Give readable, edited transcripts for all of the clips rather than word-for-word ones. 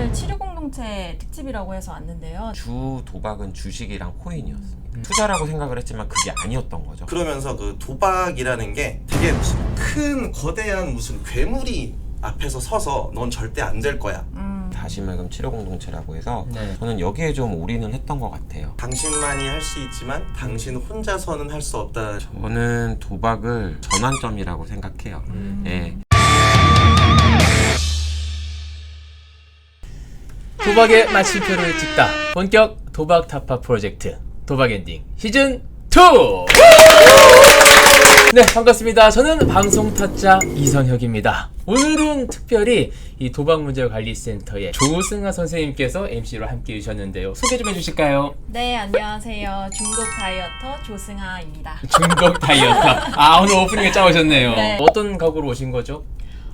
오늘 치료 공동체 특집이라고 해서 왔는데요. 주 도박은 주식이랑 코인이었습니다. 투자라고 생각을 했지만 그게 아니었던 거죠. 그러면서 그 도박이라는 게 되게 무슨 큰 거대한 무슨 괴물이 앞에서 서서 넌 절대 안 될 거야. 다시 말금 치료 공동체라고 해서 네. 저는 여기에 좀 올인을 했던 것 같아요. 당신만이 할 수 있지만 당신 혼자서는 할 수 없다. 저는 도박을 전환점이라고 생각해요. 예. 도박의 마침표를 찍다. 본격 도박 타파 프로젝트 도박 엔딩 시즌 2. 네, 반갑습니다. 저는 방송 타짜 이선혁입니다. 오늘은 특별히 이 도박문제관리센터의 조승아 선생님께서 MC로 함께 해주셨는데요. 소개 좀 해주실까요? 네, 안녕하세요. 중독 다이어터 조승아입니다. 중독 다이어터. 아, 오늘 오프닝에 짜오셨네요. 네. 어떤 각오로 오신 거죠?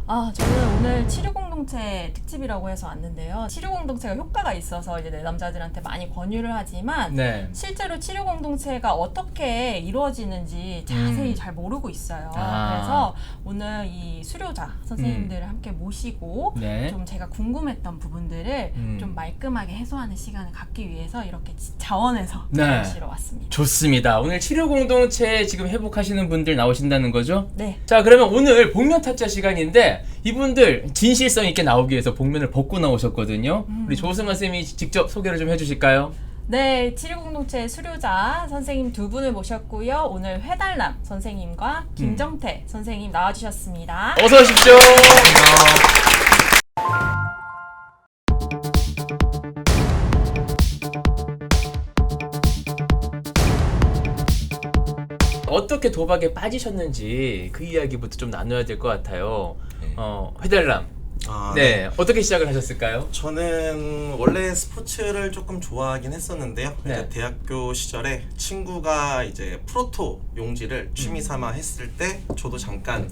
저는 오늘 치료 공동체 특집이라고 해서 왔는데요. 치료 공동체가 효과가 있어서 이제 내담자들한테 많이 권유를 하지만 네. 실제로 치료 공동체가 어떻게 이루어지는지 자세히 잘 모르고 있어요. 아. 그래서 오늘 이 수료자 선생님들을 함께 모시고 네. 좀 제가 궁금했던 부분들을 좀 말끔하게 해소하는 시간을 갖기 위해서 이렇게 자원해서 네. 모시러 왔습니다. 좋습니다. 오늘 치료 공동체 지금 회복하시는 분들 나오신다는 거죠? 네. 자, 그러면 오늘 복면 타짜 시간인데 이분들 진실성 있게 나오기 위해서 복면을 벗고 나오셨거든요. 우리 조승아 쌤이 직접 소개를 좀 해주실까요? 네, 치료공동체 수료자 선생님 두 분을 모셨고요. 오늘 회달남 선생님과 김정태 선생님 나와주셨습니다. 어서 오십시오. 어떻게 도박에 빠지셨는지 그 이야기부터 좀 나눠야 될 것 같아요. 네. 회달남. 네. 어떻게 시작을 하셨을까요? 저는 원래 스포츠를 조금 좋아하긴 했었는데요. 네. 이제 대학교 시절에 친구가 이제 프로토 용지를 취미 삼아 했을 때 저도 잠깐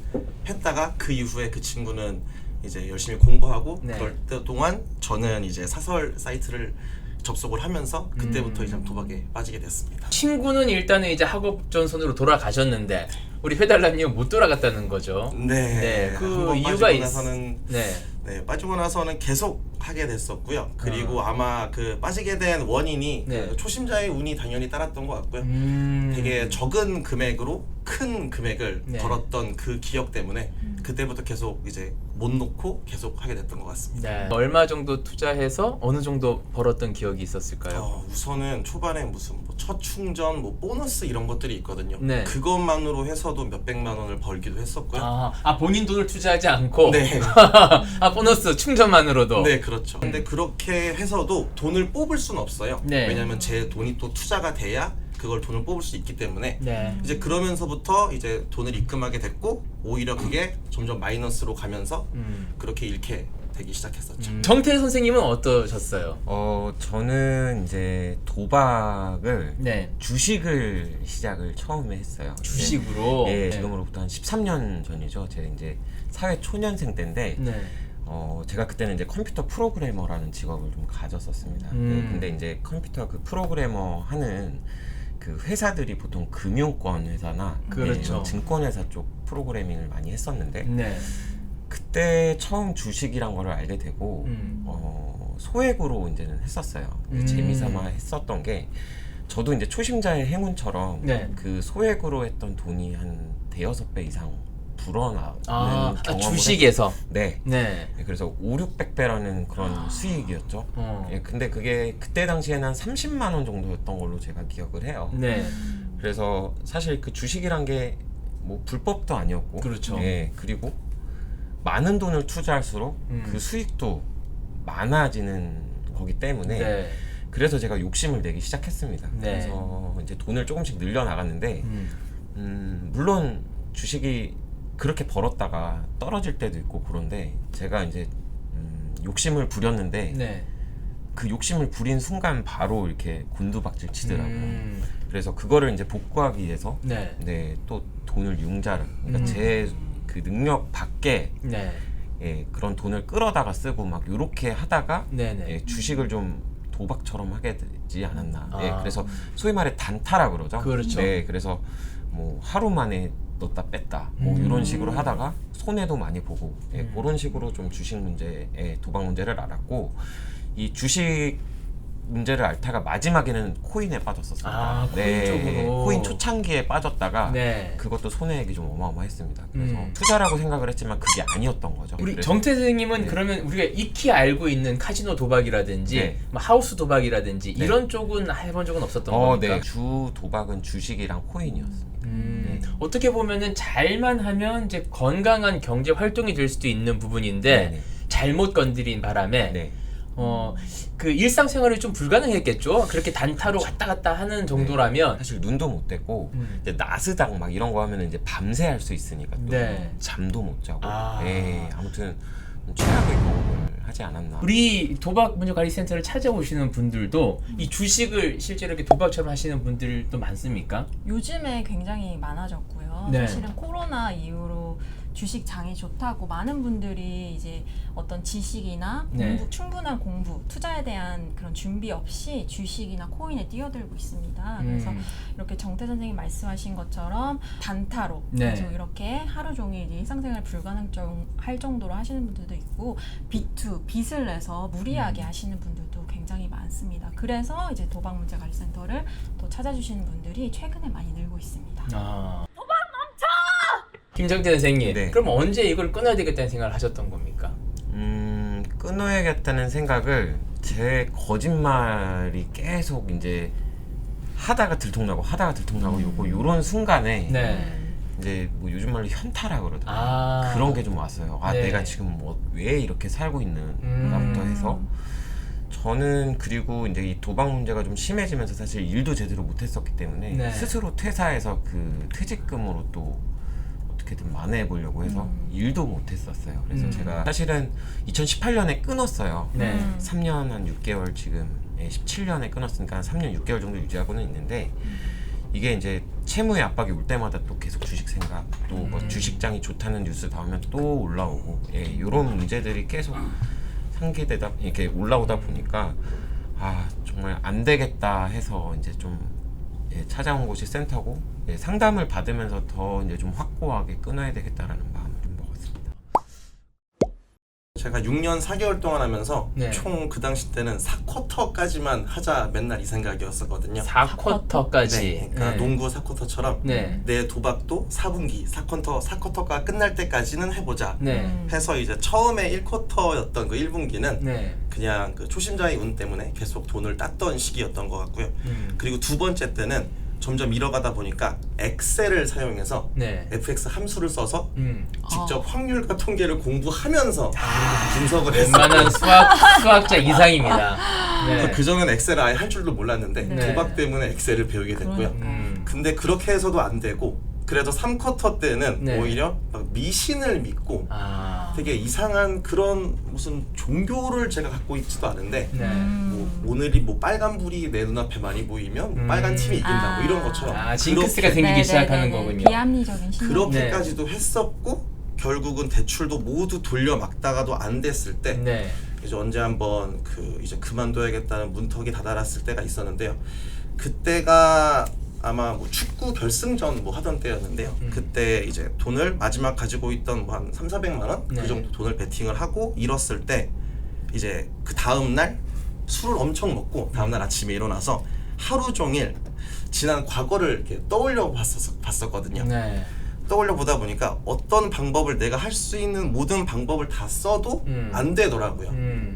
했다가 그 이후에 그 친구는 이제 열심히 공부하고 네. 그럴 때 동안 저는 이제 사설 사이트를 접속을 하면서 그때부터 이제 도박에 빠지게 됐습니다. 친구는 일단은 이제 학업 전선으로 돌아가셨는데 우리 회달남님은 못 돌아갔다는 거죠. 네. 그 한번 이유가 빠지고 있. 나서는 네. 빠지고 나서는 계속 하게 됐었고요. 그리고 아마 그 빠지게 된 원인이 네. 그 초심자의 운이 당연히 따랐던 것 같고요. 되게 적은 금액으로 큰 금액을 네. 벌었던 그 기억 때문에 그때부터 계속 이제 못 놓고 계속 하게 됐던 것 같습니다. 네. 얼마 정도 투자해서 어느 정도 벌었던 기억이 있었을까요? 우선은 초반에 무슨 뭐 첫 충전, 뭐 보너스 이런 것들이 있거든요. 네. 그것만으로 해서도 몇백만 원을 벌기도 했었고요. 본인 돈을 투자하지 않고 네. 보너스 충전만으로도. 네, 그렇죠. 근데 그렇게 해서도 돈을 뽑을 수는 없어요. 네. 왜냐면 제 돈이 또 투자가 돼야 그걸 돈을 뽑을 수 있기 때문에 네. 이제 그러면서부터 이제 돈을 입금하게 됐고 오히려 그게 점점 마이너스로 가면서 그렇게 잃게 되기 시작했었죠. 정태 선생님은 어떠셨어요? 저는 이제 도박을 네. 주식을 시작을 처음에 했어요. 주식으로. 예, 네. 지금으로부터 한 13년 전이죠. 제가 이제 사회 초년생 때인데 네. 제가 그때는 이제 컴퓨터 프로그래머라는 직업을 좀 가졌었습니다. 근데 이제 컴퓨터 그 프로그래머 하는 그 회사들이 보통 금융권 회사나 그렇죠. 증권회사 쪽 프로그래밍을 많이 했었는데 네. 그때 처음 주식이란 거를 알게 되고 소액으로 이제는 했었어요. 재미삼아 했었던 게 저도 이제 초심자의 행운처럼 네. 그 소액으로 했던 돈이 한 대여섯 배 이상 불어나는 경험을 주식에서. 네. 네. 그래서 5,600배라는 그런 수익이었죠. 어. 예, 근데 그게 그때 당시에는 한 30만 원 정도였던 걸로 제가 기억을 해요. 네. 그래서 사실 그 주식이란 게 뭐 불법도 아니었고, 그렇죠. 예, 그리고 많은 돈을 투자할수록 그 수익도 많아지는 거기 때문에 네. 그래서 제가 욕심을 내기 시작했습니다. 네. 그래서 이제 돈을 조금씩 늘려 나갔는데 물론 주식이 그렇게 벌었다가 떨어질 때도 있고 그런데 제가 이제 욕심을 부렸는데 네. 그 욕심을 부린 순간 바로 이렇게 곤두박질 치더라고요. 그래서 그거를 이제 복구하기 위해서 네. 또 돈을 융자를 그러니까 제 그 능력 밖에 네. 예, 그런 돈을 끌어다가 쓰고 막 이렇게 하다가 네네. 예, 주식을 좀 도박처럼 하게 되지 않았나. 아. 예, 그래서 소위 말해 단타라 그러죠. 그렇죠. 네, 그래서 뭐 하루 만에 넣었다 뺐다 뭐 이런 식으로 하다가 손해도 많이 보고 예, 그런 식으로 좀 주식 문제에 도박 문제를 알았고 이 주식 문제를 앓다가 마지막에는 코인에 빠졌었습니다. 아, 코인 쪽으로. 코인 초창기에 빠졌다가 네. 그것도 손해액이 좀 어마어마했습니다. 그래서 음. 투자라고 생각을 했지만 그게 아니었던 거죠. 우리 그래서 정태 선생님은 네. 그러면 우리가 익히 알고 있는 카지노 도박이라든지 네. 뭐 하우스 도박이라든지 네. 이런 쪽은 해본 적은 없었던 겁니까? 네. 주 도박은 주식이랑 코인이었습니다. 어떻게 보면은 잘만 하면 이제 건강한 경제 활동이 될 수도 있는 부분인데 네네. 잘못 건드린 바람에 네. 그 일상생활이 좀 불가능했겠죠. 그렇게 단타로 왔다 갔다 하는 정도라면 사실 눈도 못 떼고 이제 나스닥 막 이런 거 하면 이제 밤새 할 수 있으니까 또 네. 잠도 못 자고 아. 네, 아무튼 최악의 경험을 하지 않았나. 우리 도박 문제 관리 센터를 찾아오시는 분들도 이 주식을 실제로 이렇게 도박처럼 하시는 분들도 많습니까? 요즘에 굉장히 많아졌고요. 네. 사실은 코로나 이후로 주식 장이 좋다고 많은 분들이 이제 어떤 지식이나 공부, 네. 충분한 공부, 투자에 대한 그런 준비 없이 주식이나 코인에 뛰어들고 있습니다. 그래서 이렇게 정태 선생님 말씀하신 것처럼 단타로 네. 계속 이렇게 하루 종일 일상생활 불가능할 정도로 하시는 분들도 있고 B2, 빚을 내서 무리하게 하시는 분들도 굉장히 많습니다. 그래서 이제 도박문제관리센터를 또 찾아주시는 분들이 최근에 많이 늘고 있습니다. 도박 멈춰! 김정태 선생님, 네. 그럼 언제 이걸 끊어야 되겠다는 생각을 하셨던 겁니까? 끊어야겠다는 생각을 제 거짓말이 계속 이제 하다가 들통나고 요런 순간에 네. 이제 뭐 요즘 말로 현타라 그러더라고요. 아. 그런 게 좀 왔어요. 아, 네. 내가 지금 왜 이렇게 살고 있는가부터 해서 저는 그리고 이제 이 도박 문제가 좀 심해지면서 사실 일도 제대로 못했었기 때문에 네. 스스로 퇴사해서 그 퇴직금으로 또 어떻게든 만회해 보려고 해서 일도 못했었어요. 그래서 제가 사실은 2018년에 끊었어요. 네. 3년 한 6개월 지금 17년에 끊었으니까 한 3년 6개월 정도 유지하고는 있는데 이게 이제 채무의 압박이 올 때마다 또 계속 주식 생각 또 뭐 주식장이 좋다는 뉴스 나오면 또 올라오고 이런 문제들이 계속 상기되다 이렇게 올라오다 보니까 아 정말 안 되겠다 해서 이제 좀 찾아온 곳이 센터고 상담을 받으면서 더 이제 좀 확고하게 끊어야 되겠다라는 마음을 좀 먹었습니다. 제가 6년 4개월 동안 하면서 네. 총 그 당시 때는 4쿼터까지만 하자 맨날 이 생각이었었거든요. 4쿼터까지. 네, 그러니까 농구 4쿼터처럼 네. 내 도박도 4분기 4쿼터가 끝날 때까지는 해보자 네. 해서 이제 처음에 1쿼터였던 그 1분기는 네. 그냥 그 초심자의 운 때문에 계속 돈을 땄던 시기였던 것 같고요. 그리고 두 번째 때는 점점 잃어가다 보니까 엑셀을 사용해서 네. FX 함수를 써서 음. 직접 확률과 통계를 공부하면서 분석을 했어요. 웬만한 수학자 이상입니다. 네. 그전엔 엑셀을 아예 할 줄도 몰랐는데 네. 도박 때문에 엑셀을 배우게 됐고요. 근데 그렇게 해서도 안 되고 그래도 3쿼터 때는 네. 오히려 막 미신을 믿고 아. 되게 이상한 그런 무슨 종교를 제가 갖고 있지도 않은데 네. 뭐 오늘이 뭐 빨간불이 내 눈앞에 많이 보이면 뭐 빨간 팀이 이긴다 뭐 이런 것처럼 아, 징크스가 그렇게- 생기기 시작하는 거군요. 비합리적인 신념. 그렇게까지도 했었고 결국은 대출도 모두 돌려막다가도 안 됐을 때 네. 이제 언제 한번 이제 그만둬야겠다는 문턱이 다다랐을 때가 있었는데요. 그때가 아마 뭐 축구 결승전 뭐 하던 때였는데요. 그때 이제 돈을 마지막 가지고 있던 뭐 한 3,400만 원? 네. 그 정도 돈을 베팅을 하고 잃었을 때 이제 그 다음 날 술을 엄청 먹고 다음 날 아침에 일어나서 하루 종일 지난 과거를 이렇게 떠올려 봤었거든요. 네. 떠올려 보다 보니까 어떤 방법을 내가 할 수 있는 모든 방법을 다 써도 안 되더라고요.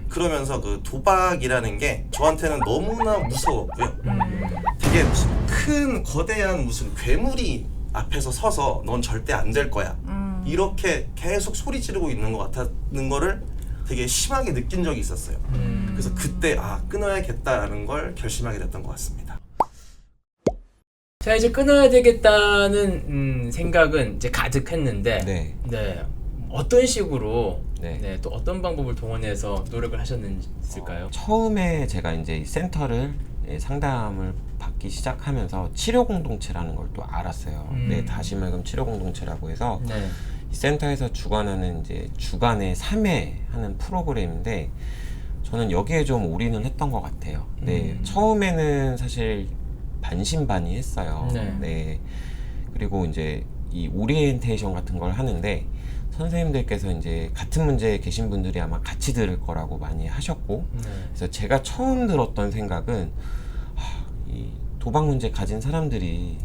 그러면서 그 도박이라는 게 저한테는 너무나 무서웠고요. 되게 무슨 큰 거대한 무슨 괴물이 앞에서 서서 넌 절대 안 될 거야. 이렇게 계속 소리 지르고 있는 것 같다는 거를 되게 심하게 느낀 적이 있었어요. 그래서 그때 끊어야겠다라는 걸 결심하게 됐던 것 같습니다. 자, 이제 끊어야 되겠다는 생각은 이제 가득했는데 네. 어떤 식으로 네. 또 어떤 방법을 동원해서 노력을 하셨을까요? 처음에 제가 이제 이 센터를 상담을 받기 시작하면서 치료 공동체라는 걸 또 알았어요. 다시 말금 치료 공동체라고 해서 네. 이 센터에서 주관하는 이제 주간에 3회 하는 프로그램인데 저는 여기에 좀 올인을 했던 것 같아요. 네, 처음에는 사실 반신반의했어요. 네. 네. 그리고 이제 이 오리엔테이션 같은 걸 하는데 선생님들께서 이제 같은 문제에 계신 분들이 아마 같이 들을 거라고 많이 하셨고, 그래서 제가 처음 들었던 생각은 이 도박 문제 가진 사람들이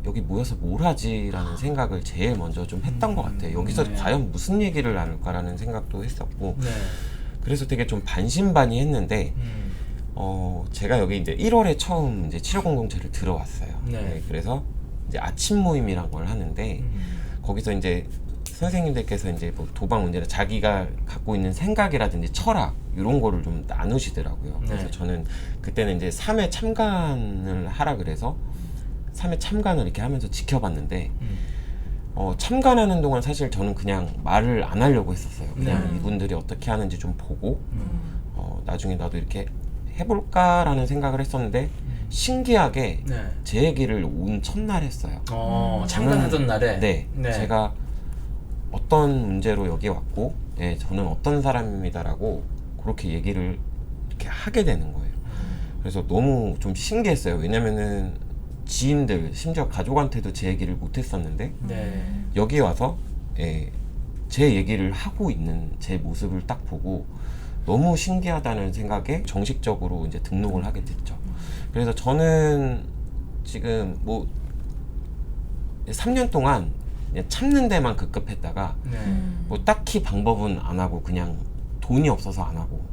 여기 모여서 뭘 하지라는 생각을 제일 먼저 좀 했던 것 같아요. 여기서 과연 무슨 얘기를 나눌까라는 생각도 했었고, 그래서 되게 좀 반신반의했는데 제가 여기 이제 1월에 처음 이제 치료 공동체를 들어왔어요. 네, 그래서 이제 아침 모임이란 걸 하는데 거기서 이제 선생님들께서 이제 뭐 도박 문제나 자기가 갖고 있는 생각이라든지 철학 이런 거를 좀 나누시더라고요. 그래서 저는 그때는 이제 3회 참관을 하라 그래서 3회 참관을 이렇게 하면서 지켜봤는데 참관하는 동안 사실 저는 그냥 말을 안 하려고 했었어요. 그냥 이분들이 어떻게 하는지 좀 보고 나중에 나도 이렇게 해볼까라는 생각을 했었는데 신기하게 제 얘기를 온 첫날 했어요. 참관하던 날에? 네. 제가 어떤 문제로 여기 왔고 저는 어떤 사람입니다라고 그렇게 얘기를 이렇게 하게 되는 거예요. 그래서 너무 좀 신기했어요. 왜냐면은 지인들 심지어 가족한테도 제 얘기를 못 했었는데 여기 와서 제 얘기를 하고 있는 제 모습을 딱 보고 너무 신기하다는 생각에 정식적으로 이제 등록을 하게 됐죠. 그래서 저는 지금 뭐 3년 동안 그냥 참는 데만 급급했다가 뭐 딱히 방법은 안 하고 그냥 돈이 없어서 안 하고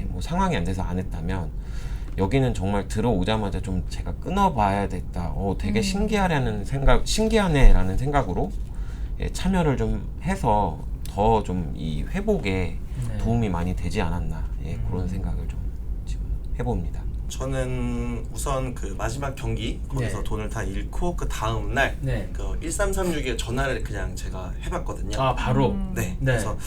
뭐 상황이 안 돼서 안 했다면 여기는 정말 들어오자마자 좀 제가 끊어봐야 됐다. 되게 신기하네라는 생각으로 참여를 좀 해서 더 좀 이 회복에 도움이 많이 되지 않았나 그런 생각을 좀 지금 해봅니다. 저는 우선 그 마지막 경기 거기서 돈을 다 잃고 그 다음 날 그 1336에 전화를 그냥 제가 해봤거든요. 바로? 네. 그래서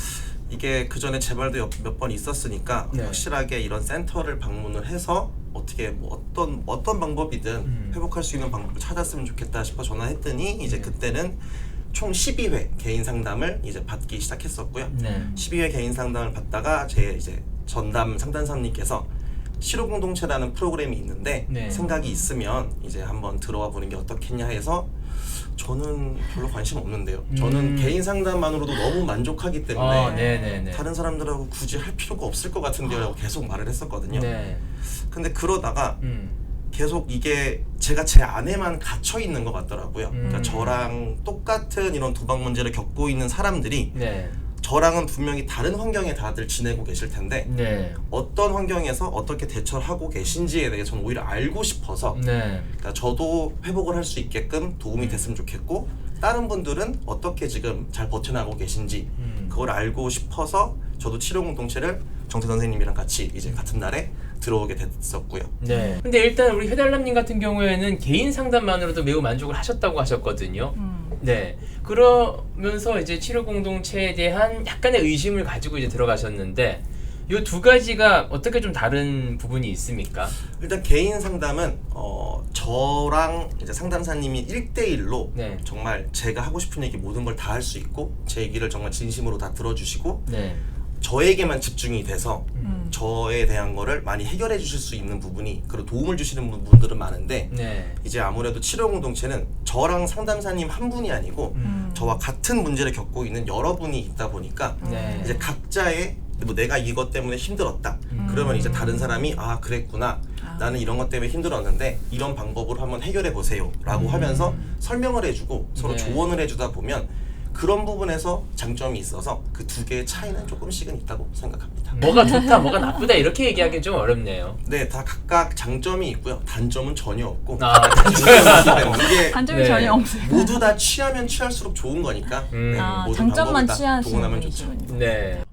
이게 그 전에 재발도 몇 번 있었으니까 확실하게 이런 센터를 방문을 해서 어떻게 뭐 어떤 방법이든 회복할 수 있는 방법을 찾았으면 좋겠다 싶어 전화했더니 이제 그때는 총 12회 개인 상담을 이제 받기 시작했었고요. 12회 개인 상담을 받다가 제 이제 전담 상담사님께서 치료 공동체라는 프로그램이 있는데 생각이 있으면 이제 한번 들어와 보는 게 어떻겠냐 해서 저는 별로 관심 없는데요. 저는 개인 상담만으로도 너무 만족하기 때문에 다른 사람들하고 굳이 할 필요가 없을 것 같은데요 라고 계속 말을 했었거든요. 근데 그러다가 계속 이게 제가 제 안에만 갇혀 있는 것 같더라고요. 그러니까 저랑 똑같은 이런 도박 문제를 겪고 있는 사람들이 저랑은 분명히 다른 환경에 다들 지내고 계실 텐데 어떤 환경에서 어떻게 대처를 하고 계신지에 대해 저는 오히려 알고 싶어서 그러니까 저도 회복을 할 수 있게끔 도움이 됐으면 좋겠고 다른 분들은 어떻게 지금 잘 버텨나가고 계신지 그걸 알고 싶어서 저도 치료 공동체를 정태 선생님이랑 같이 이제 같은 날에 들어오게 됐었고요. 근데 일단 우리 해달람님 같은 경우에는 개인 상담만으로도 매우 만족을 하셨다고 하셨거든요. 그러면서 이제 치료 공동체에 대한 약간의 의심을 가지고 이제 들어가셨는데 이 두 가지가 어떻게 좀 다른 부분이 있습니까? 일단 개인 상담은 저랑 이제 상담사님이 1대1로 정말 제가 하고 싶은 얘기 모든 걸 다 할 수 있고 제 얘기를 정말 진심으로 다 들어주시고 저에게만 집중이 돼서 저에 대한 거를 많이 해결해 주실 수 있는 부분이 그리고 도움을 주시는 분들은 많은데 이제 아무래도 치료 공동체는 저랑 상담사님 한 분이 아니고 저와 같은 문제를 겪고 있는 여러분이 있다 보니까 이제 각자의 뭐 내가 이것 때문에 힘들었다 그러면 이제 다른 사람이 그랬구나 나는 이런 것 때문에 힘들었는데 이런 방법으로 한번 해결해 보세요 라고 하면서 설명을 해주고 서로 조언을 해주다 보면 그런 부분에서 장점이 있어서 그 두 개의 차이는 조금씩은 있다고 생각합니다. 뭐가 좋다, 뭐가 나쁘다 이렇게 얘기하기 좀 어렵네요. 네, 다 각각 장점이 있고요. 단점은 전혀 없고 이게 단점이 전혀 없어요. 모두 다 취하면 취할수록 좋은 거니까 모든 장점만 방법을 다 취하시는 동원하면 좋죠. 분이시군요.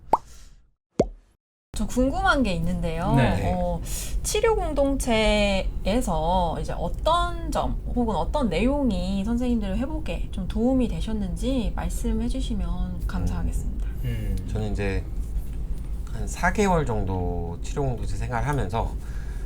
저 궁금한 게 있는데요. 치료 공동체에서 이제 어떤 점 혹은 어떤 내용이 선생님들의 회복에 좀 도움이 되셨는지 말씀해 주시면 감사하겠습니다. 저는 이제 한 4개월 정도 치료 공동체 생활을 하면서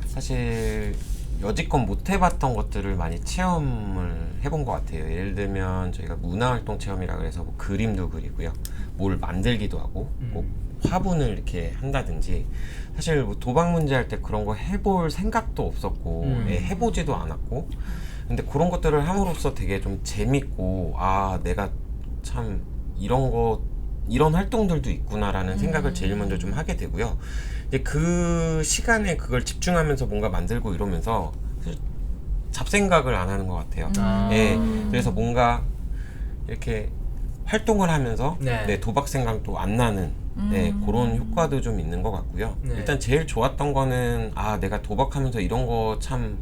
사실 여지껏 못 해봤던 것들을 많이 체험을 해본 것 같아요. 예를 들면 저희가 문화활동 체험이라 그래서 뭐 그림도 그리고요, 뭘 만들기도 하고 뭐 화분을 이렇게 한다든지 사실 뭐 도박 문제 할 때 그런 거 해볼 생각도 없었고 해보지도 않았고 근데 그런 것들을 함으로써 되게 좀 재밌고 내가 참 이런 거 이런 활동들도 있구나라는 생각을 제일 먼저 좀 하게 되고요. 이제 그 시간에 그걸 집중하면서 뭔가 만들고 이러면서 잡생각을 안 하는 것 같아요. 예, 그래서 뭔가 이렇게 활동을 하면서 네. 내 도박 생각도 안 나는 네, 그런 효과도 좀 있는 것 같고요. 네. 일단 제일 좋았던 거는 내가 도박하면서 이런 거 참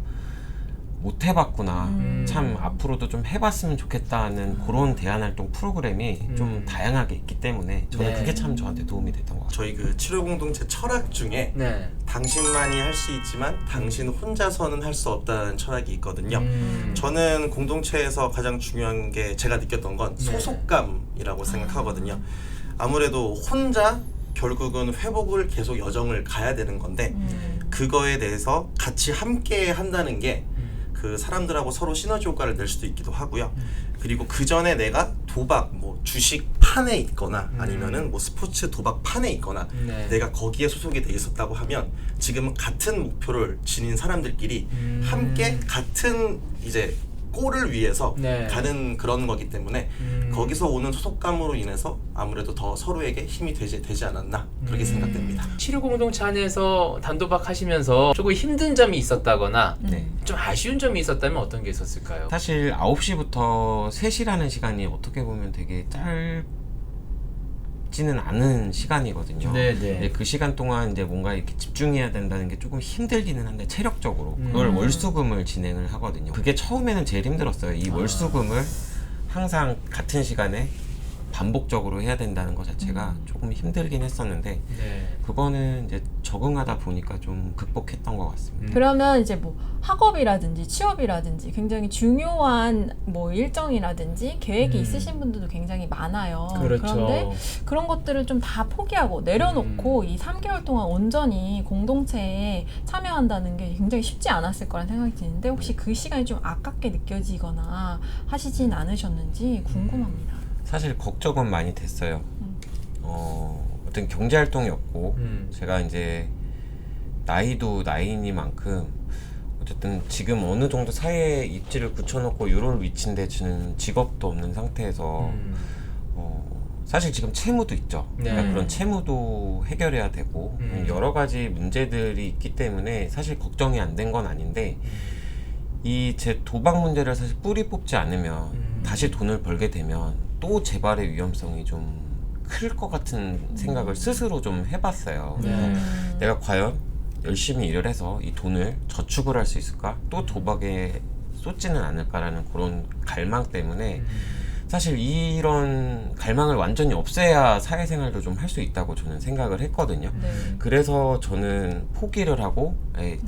못 해봤구나. 참 앞으로도 좀 해봤으면 좋겠다는 그런 대안활동 프로그램이 좀 다양하게 있기 때문에 저는 네. 그게 참 저한테 도움이 됐던 것 같아요. 저희 그 치료 공동체 철학 중에 네. 당신만이 할 수 있지만 당신 혼자서는 할 수 없다는 철학이 있거든요. 저는 공동체에서 가장 중요한 게 제가 느꼈던 건 소속감이라고 생각하거든요. 아무래도 혼자 결국은 회복을 계속 여정을 가야 되는 건데 그거에 대해서 같이 함께 한다는 게 그 사람들하고 서로 시너지 효과를 낼 수도 있기도 하고요. 그리고 그 전에 내가 도박 뭐 주식 판에 있거나 아니면은 뭐 스포츠 도박 판에 있거나 네. 내가 거기에 소속이 돼 있었다고 하면 지금은 같은 목표를 지닌 사람들끼리 함께 같은 이제 골을 위해서 네. 가는 그런 거기 때문에 거기서 오는 소속감으로 인해서 아무래도 더 서로에게 힘이 되지 않았나 그렇게 생각됩니다. 치료 공동체 안에서 단도박 하시면서 조금 힘든 점이 있었다거나 네. 좀 아쉬운 점이 있었다면 어떤 게 있었을까요? 사실 9시부터 3시라는 시간이 어떻게 보면 되게 짧지는 않은 시간이거든요. 네네. 그 시간 동안 이제 뭔가 이렇게 집중해야 된다는 게 조금 힘들기는 한데 체력적으로 그걸 월수금을 진행을 하거든요. 그게 처음에는 제일 힘들었어요. 이 월수금을 항상 같은 시간에 반복적으로 해야 된다는 것 자체가 조금 힘들긴 했었는데 네. 그거는 이제 적응하다 보니까 좀 극복했던 것 같습니다. 그러면 이제 뭐 학업이라든지 취업이라든지 굉장히 중요한 뭐 일정이라든지 계획이 있으신 분들도 굉장히 많아요. 그렇죠. 그런데 그런 것들을 좀 다 포기하고 내려놓고 이 3개월 동안 온전히 공동체에 참여한다는 게 굉장히 쉽지 않았을 거란 생각이 드는데 혹시 그 시간이 좀 아깝게 느껴지거나 하시진 않으셨는지 궁금합니다. 사실 걱정은 많이 됐어요. 어떤 경제 활동이었고 제가 이제 나이도 나이니만큼 어쨌든 지금 어느 정도 사회에 입지를 굳혀놓고 이런 위치인데 저는 직업도 없는 상태에서 사실 지금 채무도 있죠. 네. 그러니까 그런 채무도 해결해야 되고 여러 가지 문제들이 있기 때문에 사실 걱정이 안 된 건 아닌데 이 제 도박 문제를 사실 뿌리 뽑지 않으면 다시 돈을 벌게 되면 또 재발의 위험성이 좀 클 것 같은 생각을 스스로 좀 해봤어요. 네. 내가 과연 열심히 일을 해서 이 돈을 저축을 할 수 있을까? 또 도박에 쏟지는 않을까라는 그런 갈망 때문에 사실 이런 갈망을 완전히 없애야 사회생활도 좀 할 수 있다고 저는 생각을 했거든요. 네. 그래서 저는 포기를 하고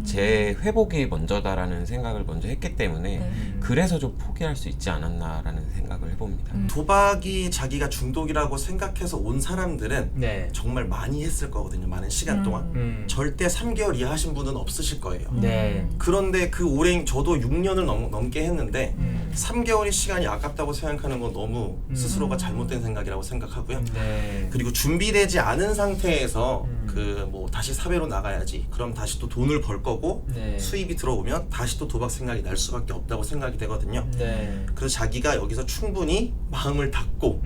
제 회복이 먼저다라는 생각을 먼저 했기 때문에 네. 그래서 좀 포기할 수 있지 않았나라는 생각을 해봅니다. 도박이 자기가 중독이라고 생각해서 온 사람들은 네. 정말 많이 했을 거거든요. 많은 시간 동안. 절대 3개월 이하 하신 분은 없으실 거예요. 네. 그런데 그 오랜 저도 6년을 넘게 했는데 3개월의 시간이 아깝다고 생각하는 건 너무 스스로가 잘못된 생각이라고 생각하고요. 네. 그리고 준비되지 않은 상태에서 그 뭐 다시 사회로 나가야지. 그럼 다시 또 돈을 벌 거고 네. 수입이 들어오면 다시 또 도박 생각이 날 수밖에 없다고 생각이 되거든요. 네. 그래서 자기가 여기서 충분히 마음을 닫고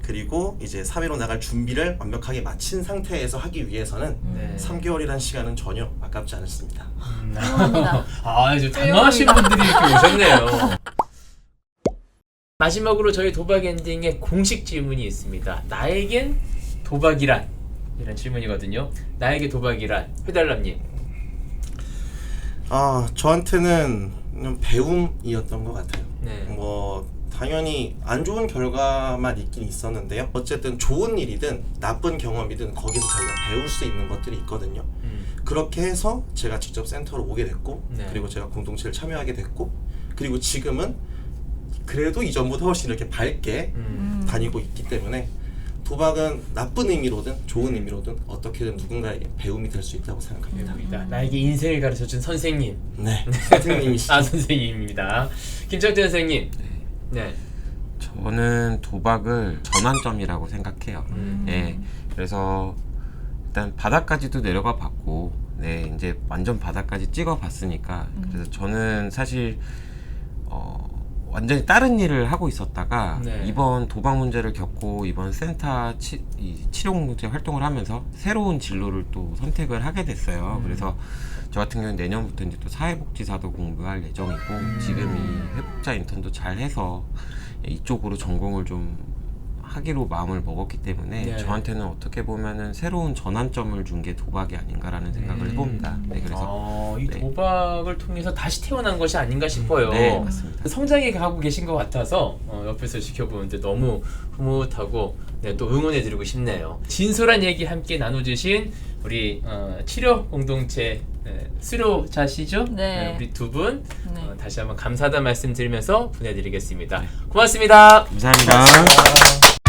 그리고 이제 사회로 나갈 준비를 완벽하게 마친 상태에서 하기 위해서는 네. 3개월이라는 시간은 전혀 아깝지 않습니다. 훌륭합니다. 아주 단호하신 분들이 이렇게 오셨네요. 마지막으로 저희 도박 엔딩에 공식 질문이 있습니다. 나에겐 도박이란? 이런 질문이거든요. 나에게 도박이란? 회달람님. 저한테는 배움이었던 것 같아요. 네. 뭐 당연히 안 좋은 결과만 있긴 있었는데요. 어쨌든 좋은 일이든 나쁜 경험이든 거기서 자기가 배울 수 있는 것들이 있거든요. 그렇게 해서 제가 직접 센터로 오게 됐고 네. 그리고 제가 공동체를 참여하게 됐고 그리고 지금은 그래도 이전보다 훨씬 이렇게 밝게 다니고 있기 때문에 도박은 나쁜 의미로든 좋은 의미로든 어떻게든 누군가에게 배움이 될 수 있다고 생각합니다. 나에게 인생을 가르쳐준 선생님. 네, 선생님이시죠. 선생님입니다. 김정태 선생님. 네. 저는 도박을 전환점이라고 생각해요. 네, 그래서 일단 바닥까지도 내려가 봤고, 네, 이제 완전 바닥까지 찍어 봤으니까, 그래서 저는 사실 완전히 다른 일을 하고 있었다가 네. 이번 도박 문제를 겪고 이번 센터 이 치료 공동체 활동을 하면서 새로운 진로를 또 선택을 하게 됐어요. 그래서 저 같은 경우는 내년부터 이제 또 사회복지사도 공부할 예정이고 지금 이 회복자 인턴도 잘 해서 이쪽으로 전공을 좀 하기로 마음을 먹었기 때문에 네. 저한테는 어떻게 보면은 새로운 전환점을 준 게 도박이 아닌가라는 생각을 해봅니다. 네, 그래서 이 네. 도박을 통해서 다시 태어난 것이 아닌가 싶어요. 네, 맞습니다. 성장해 가고 계신 것 같아서 옆에서 지켜보는데 너무 흐뭇하고 네, 또 응원해드리고 싶네요. 진솔한 얘기 함께 나눠주신 우리 치료 공동체 수료자시죠? 네. 우리 두 분 네. 다시 한번 감사하다는 말씀 드리면서 보내드리겠습니다. 고맙습니다. 감사합니다.